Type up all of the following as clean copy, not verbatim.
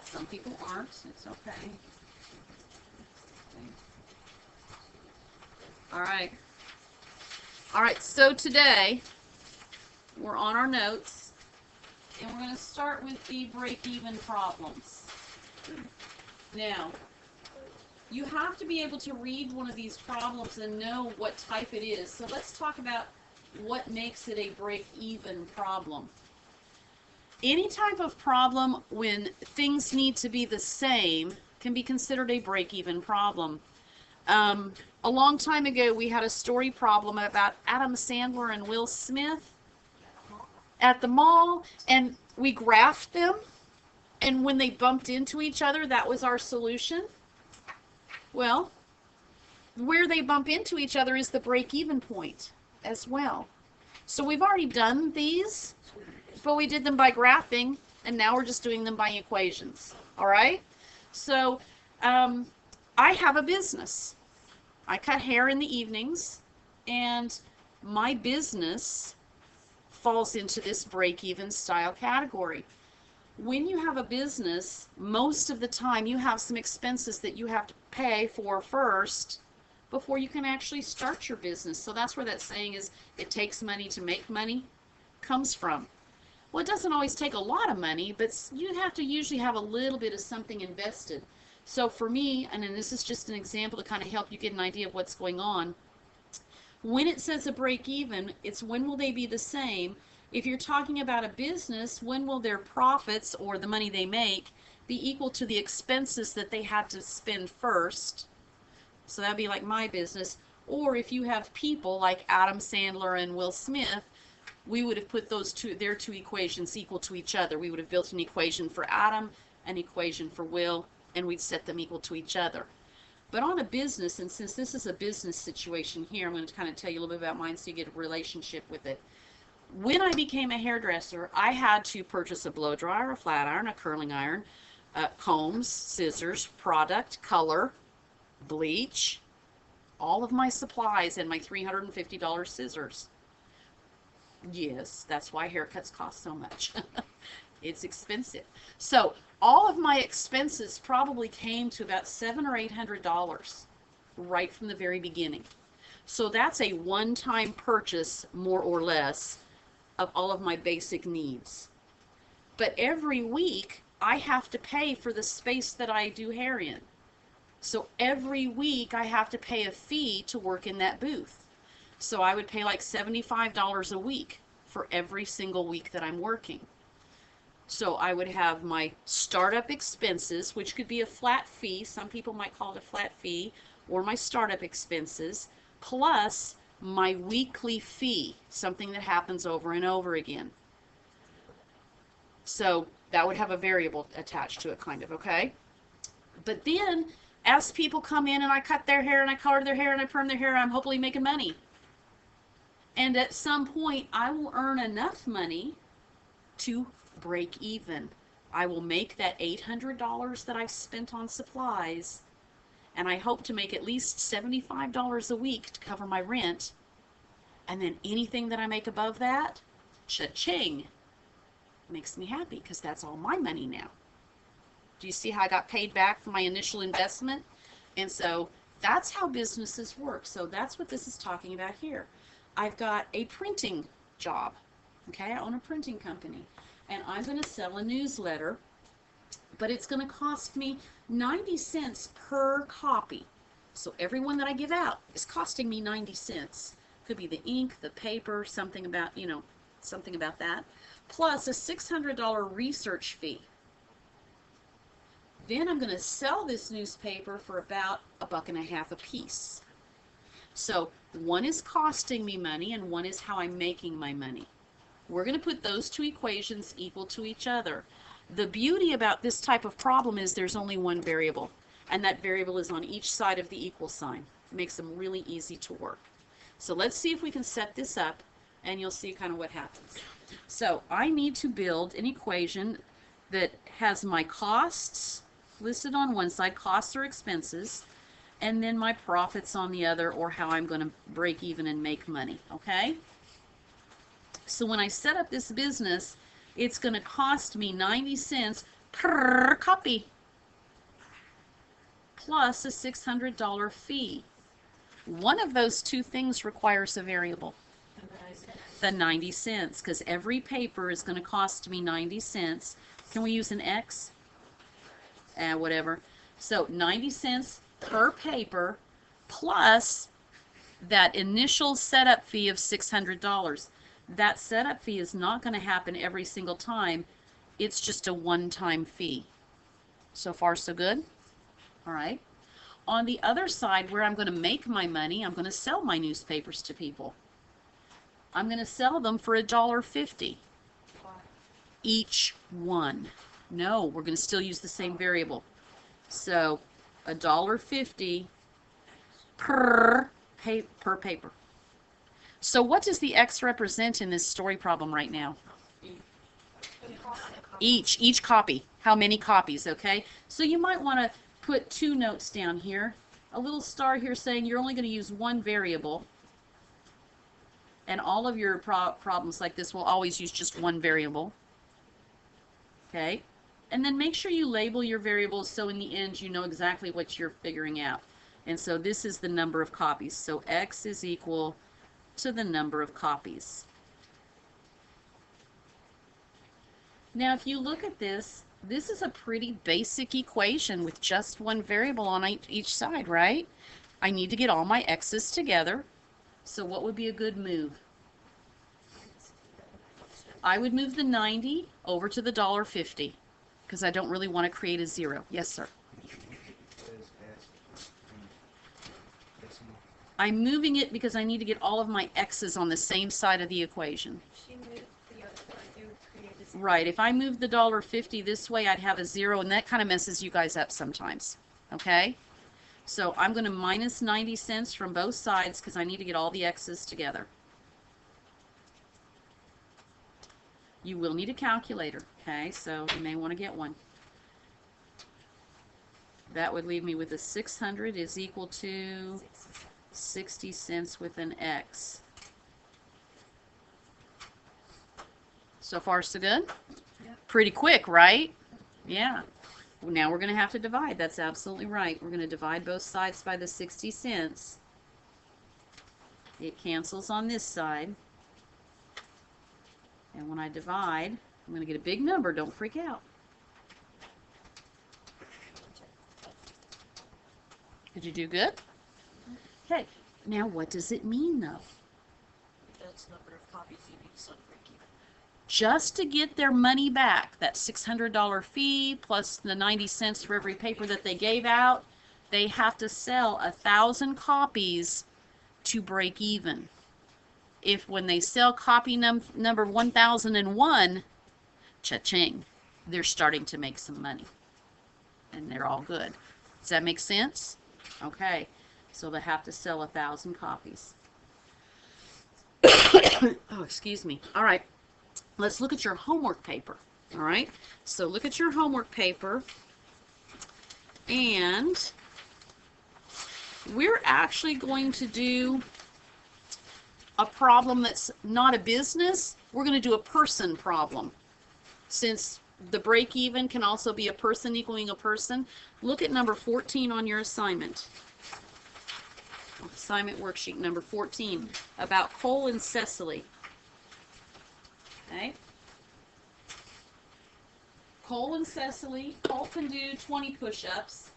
Some people aren't. It's okay. All right. All right, so today we're on our notes, and we're going to start with the break-even problems. Now, you have to be able to read one of these problems and know what type it is. So let's talk about what makes it a break-even problem. Any type of problem when things need to be the same can be considered a break-even problem. A long time ago, we had a story problem about Adam Sandler and Will Smith at the mall, and we graphed them, and when they bumped into each other, that was our solution. Well, where they bump into each other is the break-even point as well. So we've already done these, but we did them by graphing, and now we're just doing them by equations. All right? So I have a business. I cut hair in the evenings, and my business falls into this break-even style category. When you have a business, most of the time you have some expenses that you have to pay for first before you can actually start your business. So that's where that saying is, it takes money to make money, comes from. Well, it doesn't always take a lot of money, but you have to usually have a little bit of something invested. So for me, and then this is just an example to kind of help you get an idea of what's going on, when it says a break even, it's when will they be the same? If you're talking about a business, when will their profits or the money they make be equal to the expenses that they had to spend first? So that'd be like my business. Or if you have people like Adam Sandler and Will Smith, we would have put their two equations equal to each other. We would have built an equation for Adam, an equation for Will, and we'd set them equal to each other. But on a business, and since this is a business situation here, I'm going to kind of tell you a little bit about mine so you get a relationship with it. When I became a hairdresser, I had to purchase a blow dryer, a flat iron, a curling iron, combs, scissors, product, color, bleach, all of my supplies, and my $350 scissors. Yes, that's why haircuts cost so much. It's expensive. So all of my expenses probably came to about $700 or $800 right from the very beginning. So that's a one-time purchase, more or less, of all of my basic needs. But every week, I have to pay for the space that I do hair in. So every week, I have to pay a fee to work in that booth. So I would pay like $75 a week for every single week that I'm working. So I would have my startup expenses, which could be a flat fee. Some people might call it a flat fee, or my startup expenses, plus my weekly fee, something that happens over and over again. So that would have a variable attached to it, kind of, okay? But then, as people come in and I cut their hair and I color their hair and I perm their hair, I'm hopefully making money. And at some point, I will earn enough money to break even. I will make that $800 that I've spent on supplies, and I hope to make at least $75 a week to cover my rent, and then anything that I make above that, cha-ching, makes me happy because that's all my money now. Do you see how I got paid back for my initial investment? And so that's how businesses work. So that's what this is talking about here. I've got a printing job. Okay, I own a printing company, and I'm going to sell a newsletter, but it's going to cost me 90 cents per copy. So every one that I give out is costing me 90 cents. Could be the ink, the paper, something about, something about that, plus a $600 research fee. Then I'm going to sell this newspaper for about $1.50 a piece. So one is costing me money and one is how I'm making my money. We're going to put those two equations equal to each other. The beauty about this type of problem is there's only one variable, and that variable is on each side of the equal sign. It makes them really easy to work. So let's see if we can set this up, and you'll see kind of what happens. So I need to build an equation that has my costs listed on one side, costs or expenses, and then my profits on the other, or how I'm going to break even and make money, okay? So when I set up this business, it's going to cost me 90 cents per copy plus a $600 fee. One of those two things requires a variable. The 90 cents, because every paper is going to cost me 90 cents. Can we use an X? Whatever. So 90 cents per paper plus that initial setup fee of $600. That setup fee is not going to happen every single time. It's just a one-time fee. So far, so good? All right. On the other side, where I'm going to make my money, I'm going to sell my newspapers to people. I'm going to sell them for $1.50 each one. No, we're going to still use the same variable. So $1.50 per paper. So what does the X represent in this story problem right now? Each copy. How many copies, okay? So you might want to put two notes down here. A little star here saying you're only going to use one variable. And all of your problems like this will always use just one variable. Okay? And then make sure you label your variables so in the end you know exactly what you're figuring out. And so this is the number of copies. So X is equal to the number of copies. Now if you look at this, this is a pretty basic equation with just one variable on each side, right? I need to get all my X's together. So what would be a good move? I would move the 90 over to the $1.50 because I don't really want to create a zero. Yes, sir. I'm moving it because I need to get all of my X's on the same side of the equation. Right. If I move the $1.50 this way, I'd have a zero, and that kind of messes you guys up sometimes. Okay? So I'm going to minus 90 cents from both sides because I need to get all the X's together. You will need a calculator, okay? So you may want to get one. That would leave me with a 600 is equal to 60 cents with an X. So far, so good? Yep. Pretty quick, right? Yeah. Now we're going to have to divide. That's absolutely right. We're going to divide both sides by the 60 cents. It cancels on this side. And when I divide, I'm going to get a big number. Don't freak out. Did you do good? Okay. Now what does it mean, though? That's the number of copies you need to sell to break even. Just to get their money back, that $600 fee plus the 90 cents for every paper that they gave out, they have to sell 1,000 copies to break even. If when they sell copy number 1001, cha-ching, they're starting to make some money. And they're all good. Does that make sense? Okay. So they have to sell 1,000 copies. Oh, excuse me. All right. Let's look at your homework paper. All right. So look at your homework paper. And we're actually going to do a problem that's not a business. We're going to do a person problem. Since the break even can also be a person equaling a person, look at number 14 on your assignment. Assignment worksheet number 14 about Cole and Cecily. Okay. Cole and Cecily, Cole can do 20 push-ups,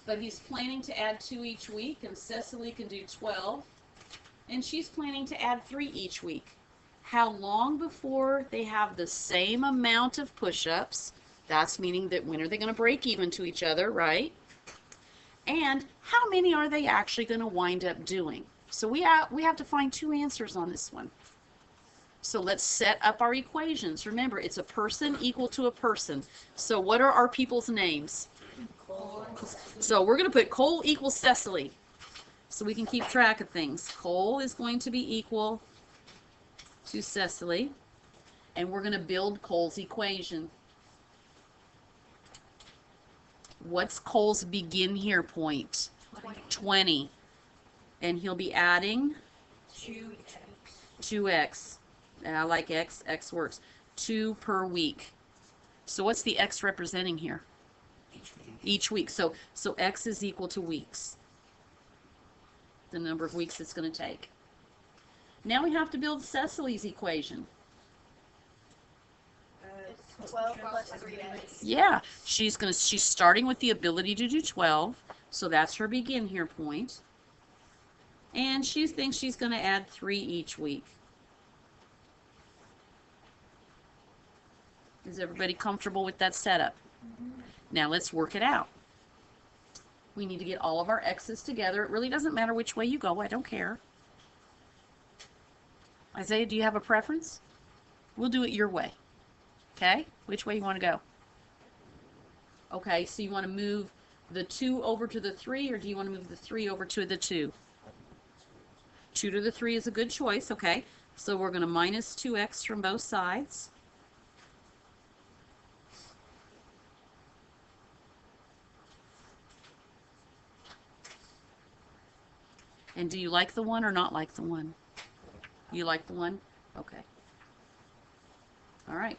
but he's planning to add 2 each week, and Cecily can do 12. And she's planning to add 3 each week. How long before they have the same amount of push-ups? That's meaning that when are they going to break even to each other, right? And how many are they actually going to wind up doing? So we have to find 2 answers on this one. So let's set up our equations. Remember, it's a person equal to a person. So what are our people's names? Cole. So we're going to put Cole equals Cecily, so we can keep track of things. Cole is going to be equal to Cecily, and we're going to build Cole's equation. What's Cole's begin here point? 20. And he'll be adding 2x. I like x. X works. 2 per week. So what's the X representing here? Each week. So X is equal to weeks. The number of weeks it's going to take. Now we have to build Cecily's equation. 12 plus 3x. Yeah, she's starting with the ability to do 12, so that's her begin here point. And she thinks she's going to add 3 each week. Is everybody comfortable with that setup? Now let's work it out. We need to get all of our x's together. It really doesn't matter which way you go. I don't care. Isaiah, do you have a preference? We'll do it your way. Okay? Which way you want to go? Okay, so you want to move the 2 over to the 3, or do you want to move the 3 over to the 2? 2 to the 3 is a good choice, okay? So we're going to minus 2x from both sides. And do you like the 1 or not like the 1? You like the 1? Okay. All right.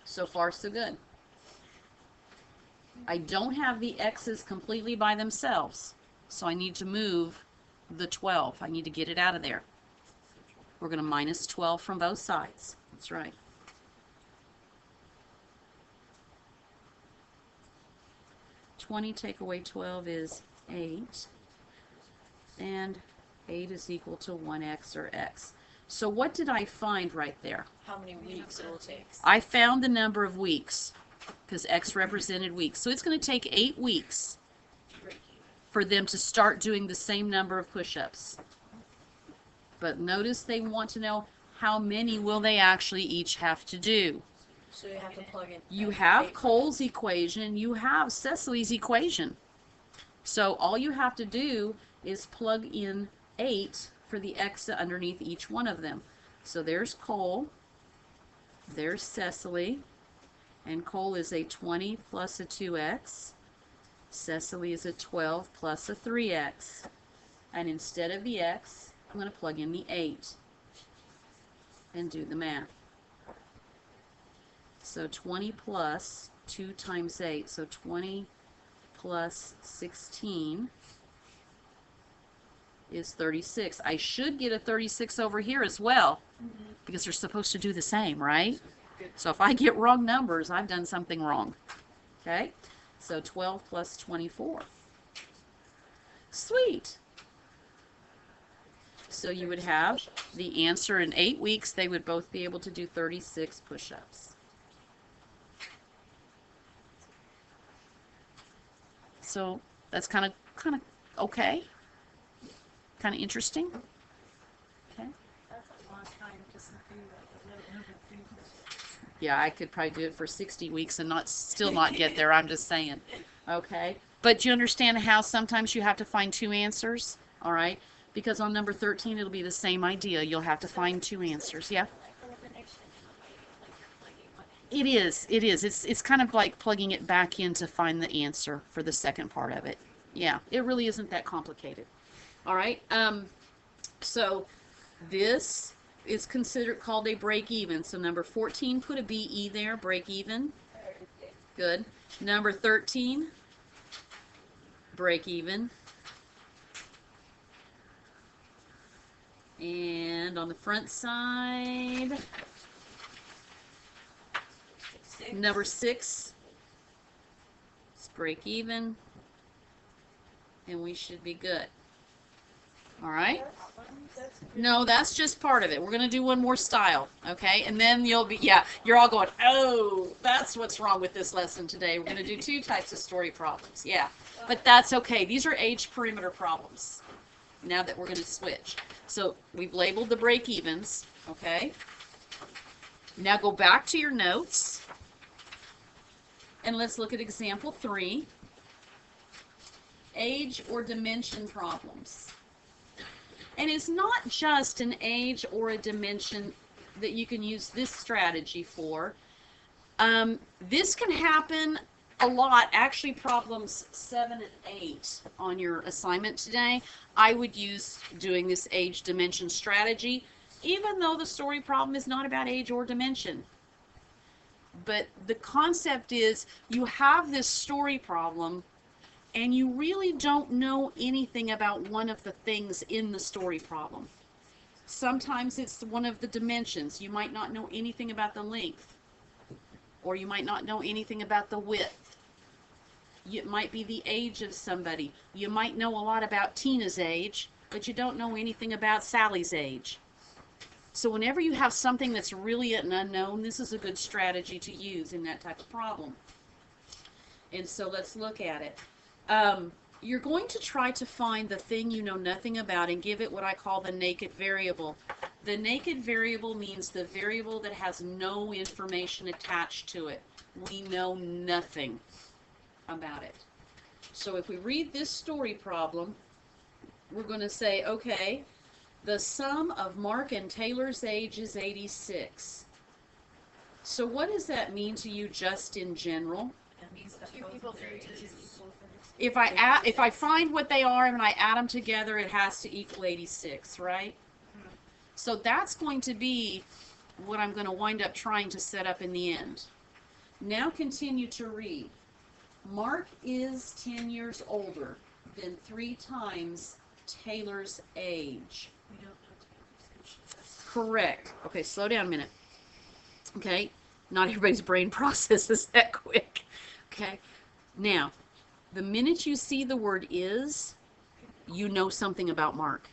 So far, so good. I don't have the x's completely by themselves, so I need to move the 12. I need to get it out of there. We're going to minus 12 from both sides. That's right. $20 take away 12 is 8. And 8 is equal to 1x or x. So what did I find right there? How many weeks it will take? I found the number of weeks because x represented weeks. So it's going to take 8 weeks for them to start doing the same number of push-ups. But notice they want to know how many will they actually each have to do. So you have to plug in. You have Cole's equation, you have Cecily's equation. So all you have to do is plug in 8 for the x underneath each one of them. So there's Cole, there's Cecily, and Cole is a 20 plus a 2x. Cecily is a 12 plus a 3x. And instead of the x, I'm going to plug in the 8 and do the math. So 20 plus 2 times 8, so 20 plus 16 is 36. I should get a 36 over here as well, because they're supposed to do the same, right? So if I get wrong numbers, I've done something wrong. Okay? So 12 plus 24. Sweet. So you would have the answer in 8 weeks. They would both be able to do 36 push-ups. So that's kind of okay. Kind of interesting. Okay. Yeah, I could probably do it for 60 weeks and still not get there. I'm just saying. Okay. But you understand how sometimes you have to find 2 answers? All right. Because on number 13, it'll be the same idea. You'll have to find 2 answers. Yeah? It is. It is. It's kind of like plugging it back in to find the answer for the second part of it. Yeah. It really isn't that complicated. All right. So this is called a break even. So number 14, put a BE there, break even. Good. Number 13, break even. And on the front side, number 6 is break even. And we should be good. All right? No, that's just part of it. We're going to do one more style, okay? And then you'll be, yeah, you're all going, oh, that's what's wrong with this lesson today. We're going to do 2 types of story problems. Yeah, but that's okay. These are age perimeter problems now that we're going to switch. So we've labeled the break-evens, okay? Now go back to your notes, and let's look at example 3, age or dimension problems. And it's not just an age or a dimension that you can use this strategy for. This can happen a lot. Actually, problems 7 and 8 on your assignment today, I would use doing this age dimension strategy, even though the story problem is not about age or dimension. But the concept is you have this story problem and you really don't know anything about one of the things in the story problem. Sometimes it's one of the dimensions. You might not know anything about the length, or you might not know anything about the width. It might be the age of somebody. You might know a lot about Tina's age, but you don't know anything about Sally's age. So whenever you have something that's really an unknown, this is a good strategy to use in that type of problem. And so let's look at it. You're going to try to find the thing you know nothing about and give it what I call the naked variable. The naked variable means the variable that has no information attached to it. We know nothing about it. So if we read this story problem, we're going to say, okay, the sum of Mark and Taylor's age is 86. So what does that mean to you just in general? That means that two people If I find what they are and I add them together, it has to equal 86, right? So that's going to be what I'm going to wind up trying to set up in the end. Now continue to read. Mark is 10 years older than 3 times Taylor's age. We don't know Taylor's age. Correct. Okay, slow down a minute. Okay, not everybody's brain processes that quick. Okay, now, the minute you see the word is, you know something about Mark,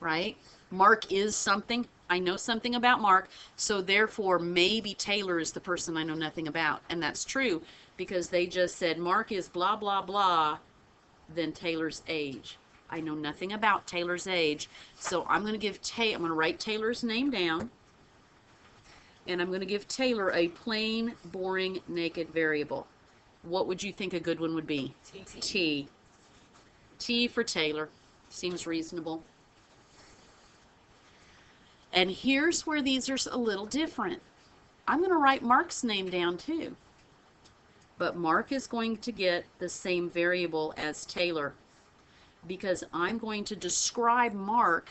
right? Mark is something. I know something about Mark, so therefore maybe Taylor is the person I know nothing about. And that's true because they just said Mark is blah, blah, blah, then Taylor's age. I know nothing about Taylor's age, so I'm going to write Taylor's name down, and I'm going to give Taylor a plain, boring, naked variable. What would you think a good one would be? T. T for Taylor. Seems reasonable. And here's where these are a little different. I'm going to write Mark's name down too. But Mark is going to get the same variable as Taylor because I'm going to describe Mark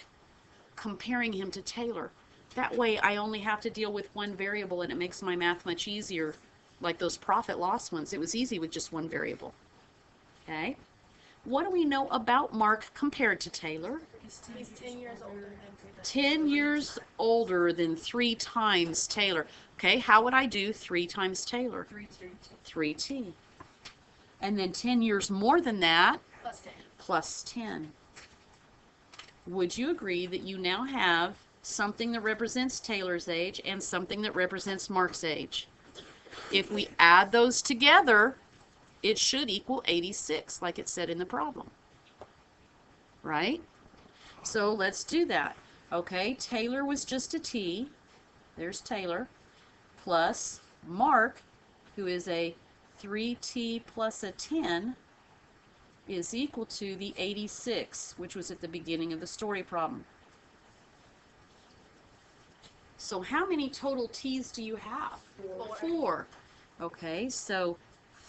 comparing him to Taylor. That way I only have to deal with one variable and it makes my math much easier. Like those profit loss ones, it was easy with just one variable. Okay? What do we know about Mark compared to Taylor? He's 10 years older than 10 years older than 3 times Taylor. Okay, how would I do 3 times Taylor? 3T. And then 10 years more than that? Plus 10. Plus 10. Would you agree that you now have something that represents Taylor's age and something that represents Mark's age? If we add those together, it should equal 86, like it said in the problem. Right? So let's do that. Okay, Taylor was just a T. There's Taylor. Plus Mark, who is a 3T plus a 10, is equal to the 86, which was at the beginning of the story problem. So how many total T's do you have? 4. Okay, so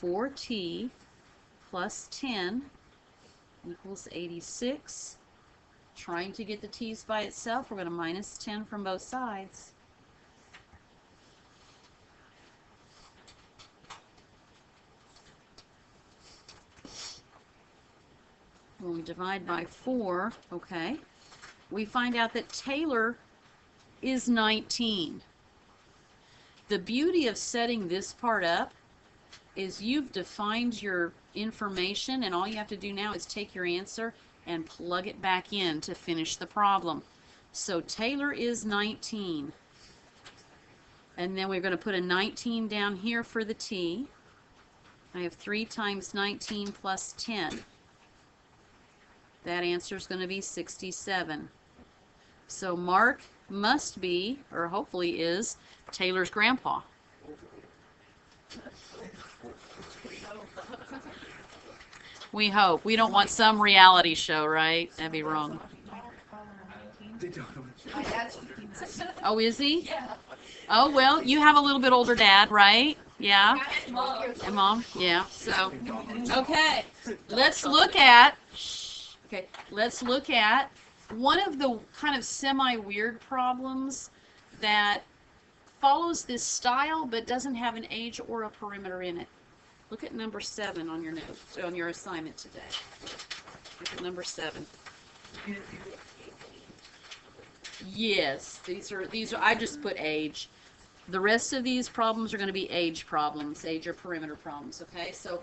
4T plus 10 equals 86. Trying to get the T's by itself, we're going to minus 10 from both sides. When we divide by 4, okay, we find out that Taylor is 19. The beauty of setting this part up is you've defined your information and all you have to do now is take your answer and plug it back in to finish the problem. So Taylor is 19. And then we're going to put a 19 down here for the T. I have 3 times 19 plus 10. That answer is going to be 67. So Mark must be, or hopefully is, Taylor's grandpa. We hope. We don't want some reality show, right? That'd be wrong. Oh, is he? Yeah. Oh, well, you have a little bit older dad, right? Yeah. And mom? Yeah. So, okay. Let's look at one of the kind of semi-weird problems that follows this style but doesn't have an age or a perimeter in it. Look at number 7 on your notes, on your assignment today. Look at number 7. Yes, these are I just put age. The rest of these problems are going to be age problems, age or perimeter problems, okay? So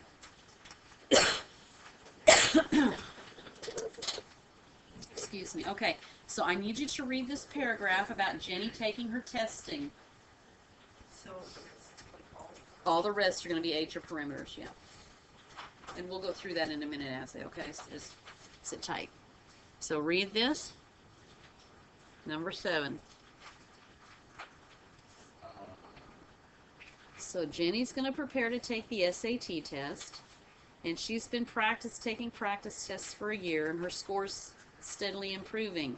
excuse me. Okay. So I need you to read this paragraph about Jenny taking her testing. So, All the rest are going to be age or perimeters, yeah. And we'll go through that in a minute, Ashley, okay? So just sit tight. So read this. Number 7. So Jenny's going to prepare to take the SAT test, and she's been taking practice tests for a year, and her score's steadily improving.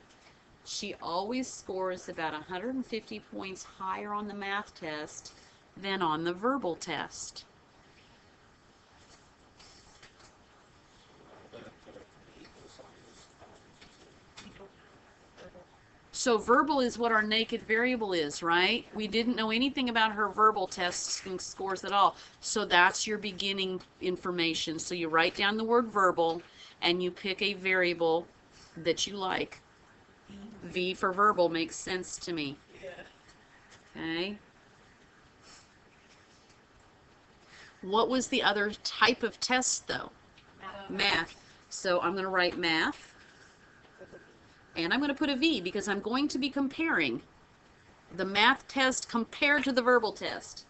She always scores about 150 points higher on the math test than on the verbal test. So verbal is what our naked variable is, right? We didn't know anything about her verbal tests and scores at all. So that's your beginning information. So you write down the word verbal and you pick a variable that you like. V for verbal makes sense to me. Okay. What was the other type of test though? Math. So I'm going to write math. And I'm going to put a V because I'm going to be comparing the math test compared to the verbal test.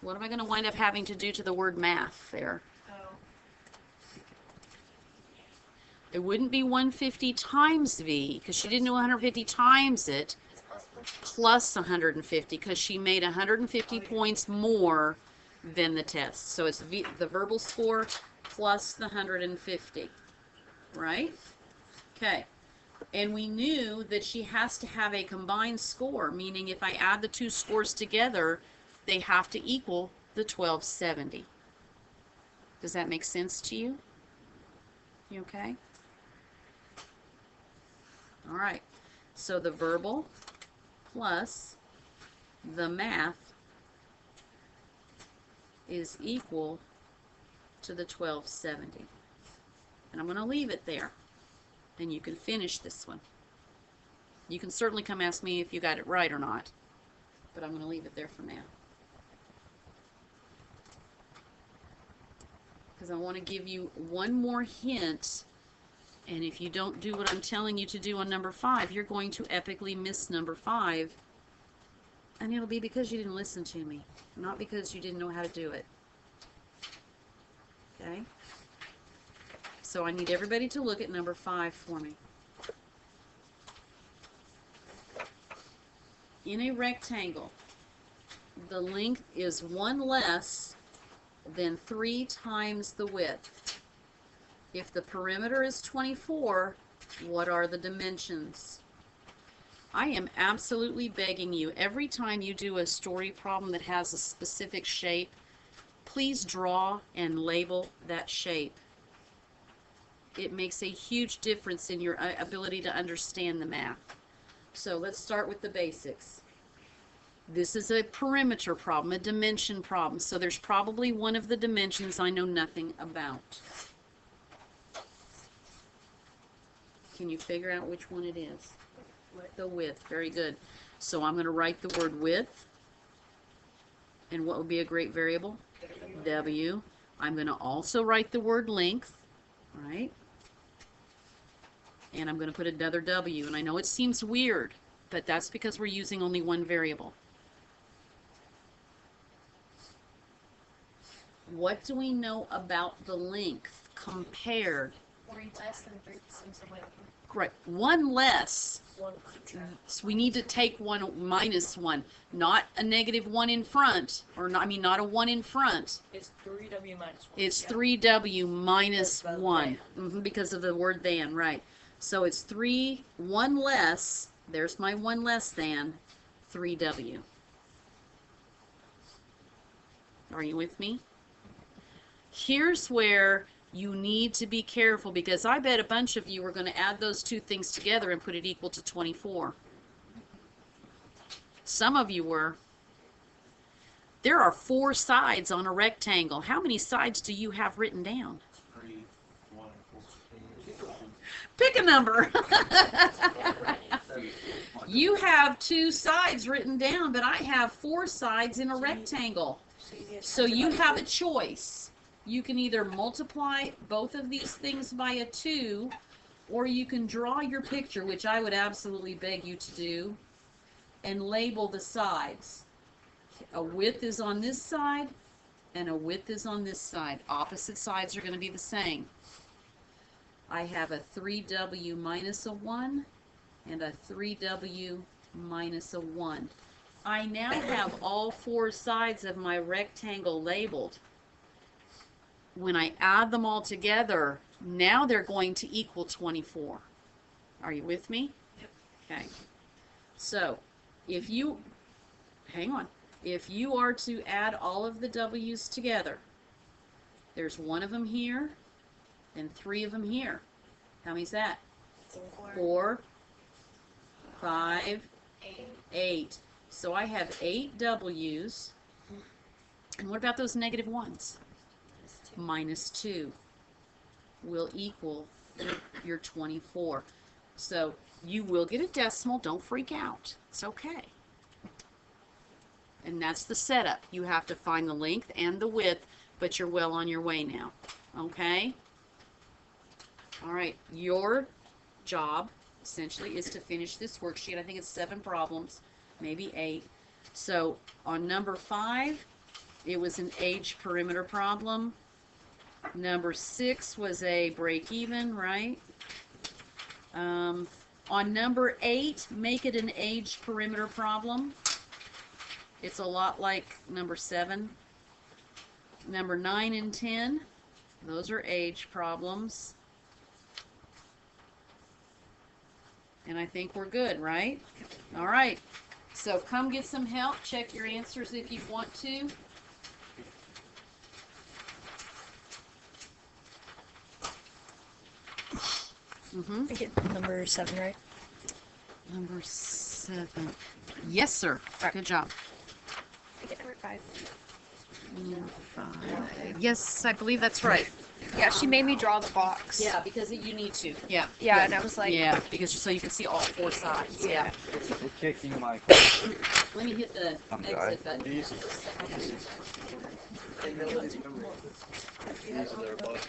What am I going to wind up having to do to the word math there? It wouldn't be 150 times V because she didn't do 150 times it plus 150 because she made 150 points more than the test. So it's V, the verbal score plus the 150, right? Okay. And we knew that she has to have a combined score, meaning if I add the two scores together, they have to equal the 1270. Does that make sense to you? You okay? All right. So the verbal plus the math is equal to the 1270. And I'm going to leave it there. And you can finish this one. You can certainly come ask me if you got it right or not. But I'm going to leave it there for now. Because I want to give you one more hint. And if you don't do what I'm telling you to do on number 5, you're going to epically miss number 5. And it'll be because you didn't listen to me, not because you didn't know how to do it. Okay? So I need everybody to look at number 5 for me. In a rectangle, the length is 1 less than 3 times the width. If the perimeter is 24, what are the dimensions? I am absolutely begging you, every time you do a story problem that has a specific shape, please draw and label that shape. It makes a huge difference in your ability to understand the math. So let's start with the basics. This is a perimeter problem, a dimension problem. So there's probably one of the dimensions I know nothing about. Can you figure out which one it is? The width. Very good. So I'm going to write the word width. And what would be a great variable? W. I'm going to also write the word length. Right? And I'm going to put another W. And I know it seems weird, but that's because we're using only one variable. What do we know about the length compared? 3 less than 3 times the width. Correct. 1 less. 1 So we need to take 1 minus 1, not a negative 1 in front, or not, I mean not a 1 in front. It's 3W minus 1. It's 3W minus That's 1 because of the word than, right? So it's 1 less. There's my 1 less than 3W. Are you with me? Here's where You need to be careful because I bet a bunch of you were going to add those two things together and put it equal to 24. Some of you were. There are 4 sides on a rectangle. How many sides do you have written down? 3, 1, 4. Pick a number. You have 2 sides written down, but I have 4 sides in a rectangle. So you have a choice. You can either multiply both of these things by a 2, or you can draw your picture, which I would absolutely beg you to do, and label the sides. A width is on this side, and a width is on this side. Opposite sides are going to be the same. I have a 3W minus a 1 and a 3W minus a 1. I now have all 4 sides of my rectangle labeled. When I add them all together, now they're going to equal 24. Are you with me? Yep. Okay. So, if you, hang on, if you are to add all of the W's together, there's 1 of them here and 3 of them here. How many's that? 4, 5, 8. So I have 8 W's. And what about those negative ones? Minus 2 will equal your 24. So you will get a decimal. Don't freak out. It's okay. And that's the setup. You have to find the length and the width, but you're well on your way now. Okay? All right. Your job, essentially, is to finish this worksheet. I think it's 7 problems, maybe 8. So on number 5, it was an age perimeter problem. Number 6 was a break even, right? On number 8, make it an age perimeter problem. It's a lot like number 7. Number 9 and 10, those are age problems. And I think we're good, right? All right. So come get some help. Check your answers if you want to. I get number 7 right. Number 7. Yes, sir. Right. Good job. I get number 5. Number 5. Yes, I believe that's right. Yeah, she made me draw the box. Yeah, because you need to. Yeah. Yeah, Good. and I was like, Yeah, because so you can see all 4 sides. Yeah. You're kicking my. Let me hit the I'm exit sorry. button. Easy there, bud.